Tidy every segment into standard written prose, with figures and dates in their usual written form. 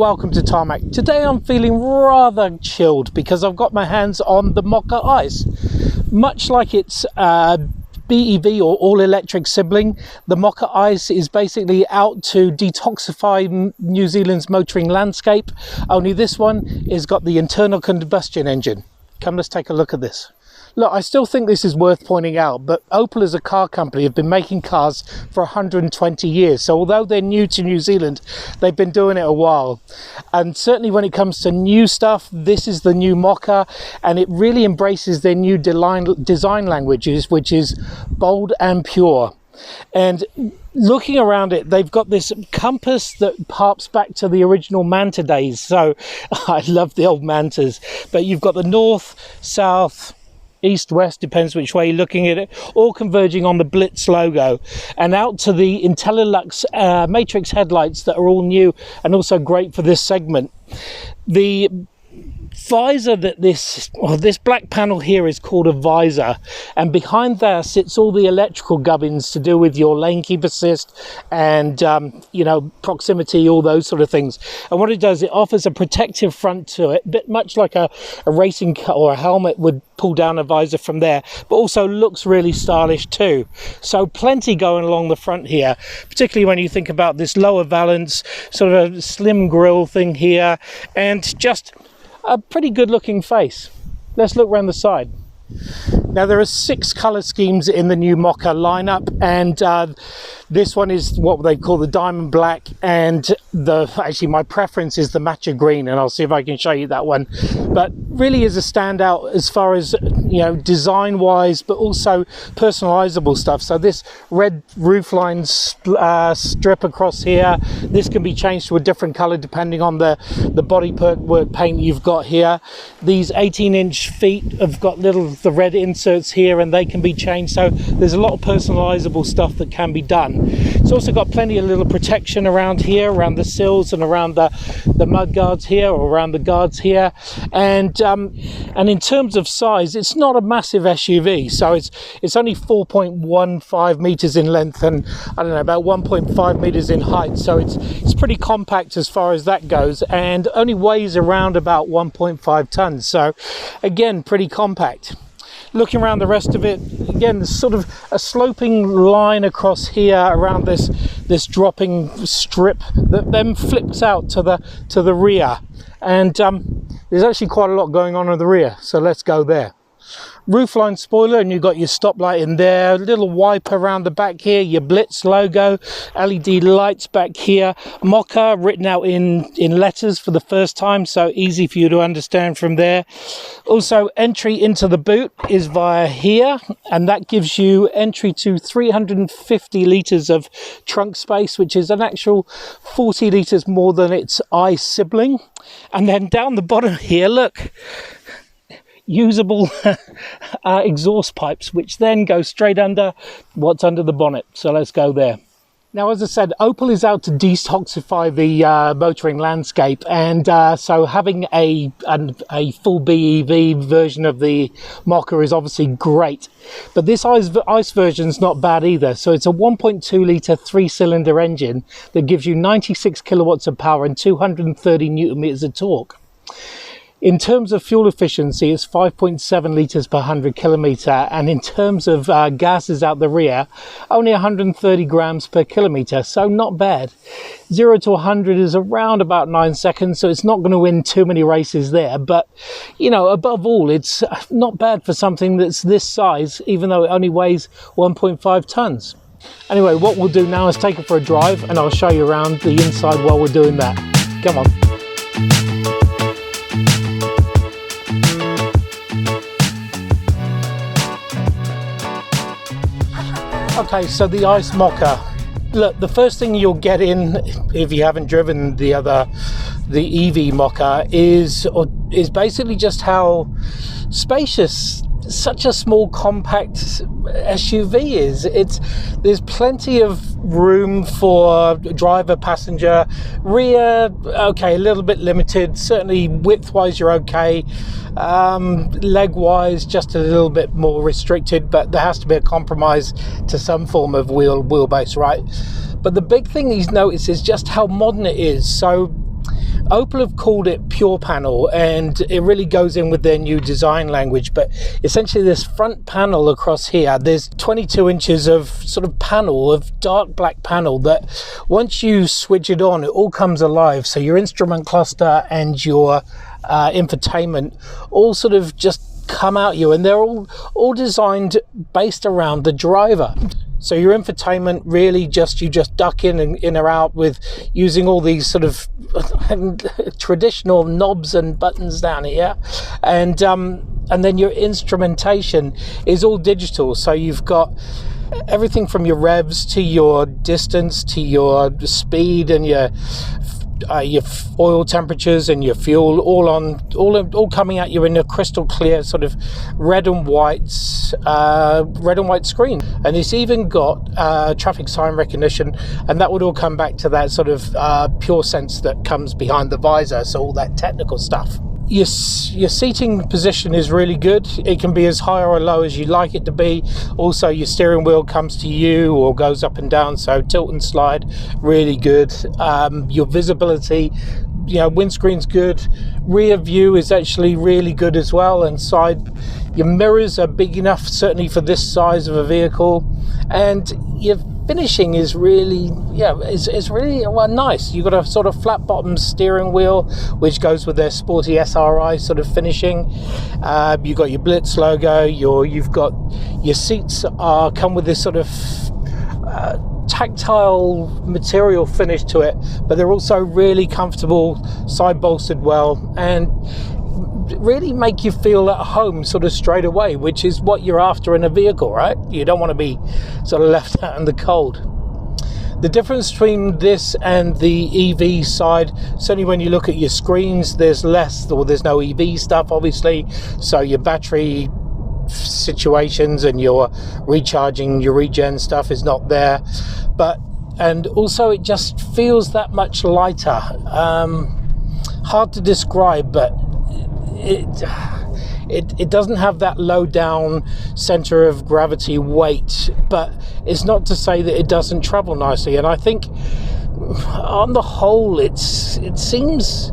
welcome to Tarmac. Today I'm feeling rather chilled because I've got my hands on the Mokka ICE. Much like its BEV or all-electric sibling, the Mokka ICE is basically out to detoxify New Zealand's motoring landscape, only this one has got the internal combustion engine. Come, let's take a look at this. Look, I still think this is worth pointing out, but Opel as a car company have been making cars for 120 years. So although they're new to New Zealand, they've been doing it a while. And certainly when it comes to new stuff, this is the new Mokka, and it really embraces their new design languages, which is bold and pure. And looking around it, they've got this compass that harps back to the original Manta days. So I love the old Mantas. But you've got the north, south, east, west, depends which way you're looking at it, all converging on the Blitz logo, and out to the Intellilux matrix headlights that are all new and also great for this segment. The visor that this black panel here is called a visor, and behind there sits all the electrical gubbins to do with your lane keep assist and proximity, all those sort of things. And what it does, it offers a protective front to it, a bit much like a racing car or a helmet would pull down a visor from there, but also looks really stylish too. So plenty going along the front here, particularly when you think about this lower valance sort of a slim grille thing here, and just a pretty good looking face. Let's look around the side. Now there are 6 colour schemes in the new Mokka lineup, and this one is what they call the diamond black, and actually my preference is the matcha green, and I'll see if I can show you that one. But really is a standout as far as design wise, but also personalizable stuff. So this red roofline strip across here, this can be changed to a different color depending on the bodywork paint you've got here. These 18-inch feet have got the red inserts here, and they can be changed. So there's a lot of personalizable stuff that can be done. It's also got plenty of little protection around here, around the sills and around the mud guards here, or around the guards here. And in terms of size, it's not a massive SUV. So it's only 4.15 meters in length and I don't know, about 1.5 meters in height. So it's pretty compact as far as that goes, and only weighs around about 1.5 tons. So again, pretty compact. Looking around the rest of it, again, there's sort of a sloping line across here around this dropping strip that then flips out to the rear, and there's actually quite a lot going on in the rear, so let's go there. Roofline spoiler, and you've got your stoplight in there, a little wiper around the back here, your Blitz logo, LED lights back here, Mokka written out in letters for the first time, so easy for you to understand from there. Also, entry into the boot is via here, and that gives you entry to 350 litres of trunk space, which is an actual 40 litres more than its ICE sibling. And then down the bottom here, look, usable exhaust pipes, which then go straight under what's under the bonnet. So let's go there. Now, as I said, Opel is out to detoxify the motoring landscape, and so having a full BEV version of the Mokka is obviously great. But this ICE version is not bad either. So it's a 1.2 litre 3-cylinder engine that gives you 96 kilowatts of power and 230 newton meters of torque. In terms of fuel efficiency, it's 5.7 litres per 100 kilometre, and in terms of gases out the rear, only 130 grams per kilometre, so not bad. 0 to 100 is around about 9 seconds, so it's not going to win too many races there, but above all, it's not bad for something that's this size, even though it only weighs 1.5 tonnes. Anyway, what we'll do now is take it for a drive, and I'll show you around the inside while we're doing that. Come on. Okay, so the ICE Mokka. Look, the first thing you'll get in, if you haven't driven the EV Mokka, is basically just how spacious such a small compact SUV is. There's plenty of room for driver, passenger. Rear, okay, a little bit limited. Certainly width-wise, you're okay. Leg-wise, just a little bit more restricted, but there has to be a compromise to some form of wheelbase, right? But the big thing he's noticed is just how modern it is. So Opel have called it pure panel, and it really goes in with their new design language. But essentially this front panel across here, there's 22 inches of sort of panel, of dark black panel, that once you switch it on, it all comes alive. So your instrument cluster and your infotainment all sort of just come out you, and they're all designed based around the driver. So your infotainment really you just duck in or out with using all these sort of traditional knobs and buttons down here, and then your instrumentation is all digital. So you've got everything from your revs to your distance to your speed and your oil temperatures and your fuel, all coming at you in a crystal clear sort of red and white screen. And it's even got traffic sign recognition, and that would all come back to that sort of pure sense that comes behind the visor. So all that technical stuff. Your seating position is really good. It can be as high or low as you like it to be. Also, your steering wheel comes to you or goes up and down, so tilt and slide, really good. Your visibility, windscreen's good. Rear view is actually really good as well, and side. Your mirrors are big enough, certainly for this size of a vehicle, and your finishing is really, it's really nice. You've got a sort of flat bottom steering wheel, which goes with their sporty SRi sort of finishing. You've got your Blitz logo. You've got your seats come with this sort of tactile material finish to it, but they're also really comfortable, side bolstered well, and really make you feel at home sort of straight away, which is what you're after in a vehicle, right? You don't want to be sort of left out in the cold. The difference between this and the EV side, certainly when you look at your screens, there's no EV stuff, obviously, so your battery situations and your recharging, your regen stuff is not there, and also it just feels that much lighter. Hard to describe, but it doesn't have that low down center of gravity weight, but it's not to say that it doesn't travel nicely. And I think on the whole it seems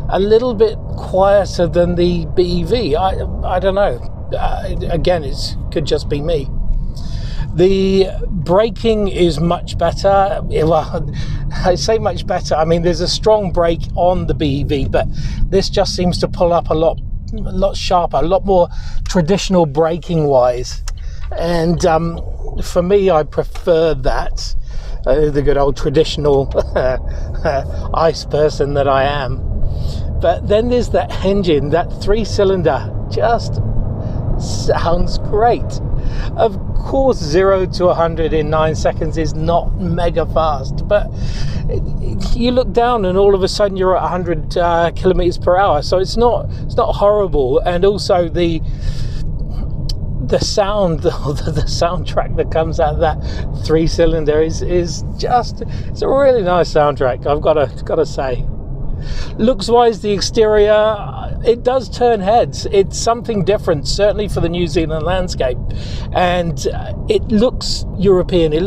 a little bit quieter than the BEV. I don't know, again, it could just be me. The braking is much better. Well, I say much better, I mean there's a strong brake on the BEV, but this just seems to pull up a lot sharper, a lot more traditional braking wise, and for me I prefer that, the good old traditional ICE person that I am. But then there's that engine, that 3-cylinder, just sounds great. Of course, 0 to 100 in 9 seconds is not mega fast, but you look down and all of a sudden you're at 100 kilometers per hour. So it's not horrible. And also the sound, the soundtrack that comes out of that 3-cylinder is just, it's a really nice soundtrack, I've got to say. Looks wise, the exterior, it does turn heads. It's something different, certainly for the New Zealand landscape, and it looks European. It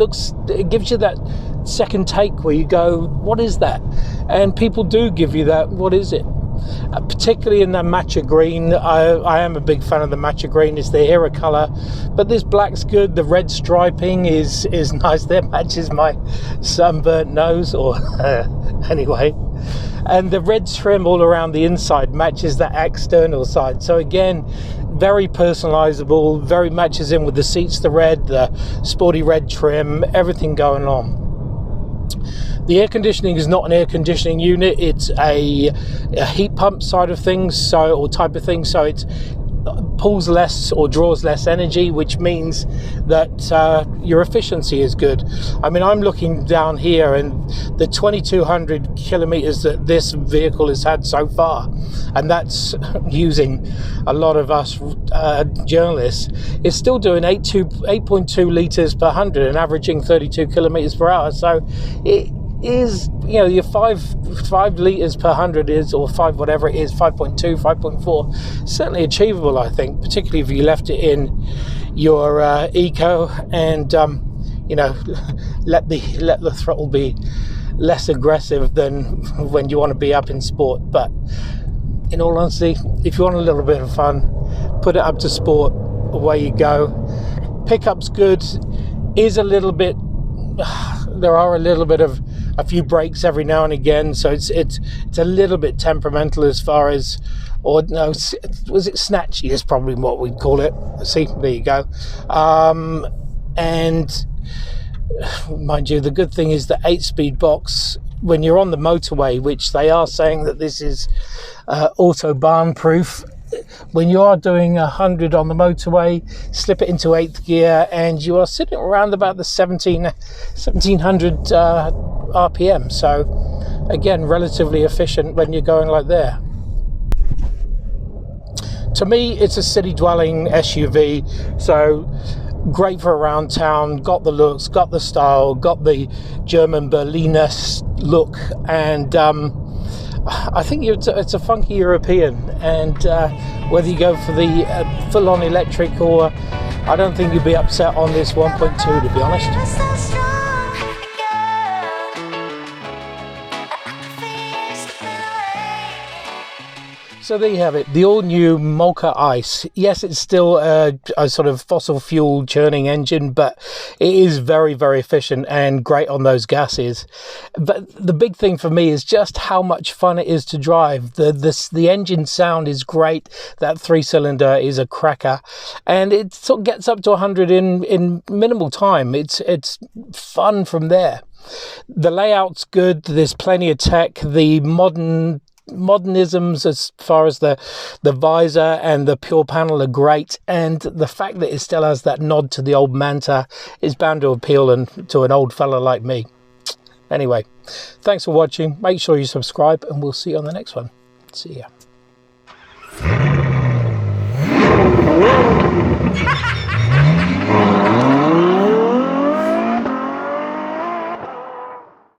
gives you that second take where you go, what is that? And people do give you that, what is it? Particularly in the matcha green. I am a big fan of the matcha green. It's the hero color, but this black's good. The red striping is nice. That matches my sunburnt nose, or anyway. And the red trim all around the inside matches that external side. So again, very personalizable, very matches in with the seats, the red, the sporty red trim, everything going on. The air conditioning is not an air conditioning unit, it's a heat pump side of things, or type of thing, so it pulls less or draws less energy, which means that your efficiency is good. I mean, I'm looking down here and the 2,200 kilometers that this vehicle has had so far, and that's using a lot of us journalists, is still doing 8.2 litres per 100 and averaging 32 kilometers per hour. So it is, your 5 litres per 100 is, or 5 whatever it is, 5.2, 5.4, certainly achievable, I think, particularly if you left it in your eco and let the throttle be less aggressive than when you want to be up in sport. But in all honesty, if you want a little bit of fun, put it up to sport, away you go. Pickup's good, is a little bit, there are a little bit of a few breaks every now and again, so it's a little bit temperamental as far as, or no, was it snatchy is probably what we'd call it. See, there you go. And mind you, the good thing is the 8-speed box, when you're on the motorway, which they are saying that this is autobahn proof, when you are doing 100 on the motorway, slip it into 8th gear and you are sitting around about the 1700 RPM. So again, relatively efficient when you're going like there. To me, it's a city dwelling SUV, so great for around town, got the looks, got the style, got the German Berlin-esk look, and I think it's a funky European, and whether you go for the full-on electric or, I don't think you'd be upset on this 1.2, to be honest. So there you have it, the all-new Mokka ICE. Yes, it's still a sort of fossil fuel churning engine, but it is very, very efficient and great on those gases. But the big thing for me is just how much fun it is to drive. The engine sound is great. That 3-cylinder is a cracker, and it sort of gets up to 100 in minimal time. It's fun from there. The layout's good. There's plenty of tech. The modernisms as far as the visor and the pure panel are great, and the fact that it still has that nod to the old Manta is bound to appeal to an old fella like me. Anyway, thanks for watching. Make sure you subscribe, and we'll see you on the next one. See ya.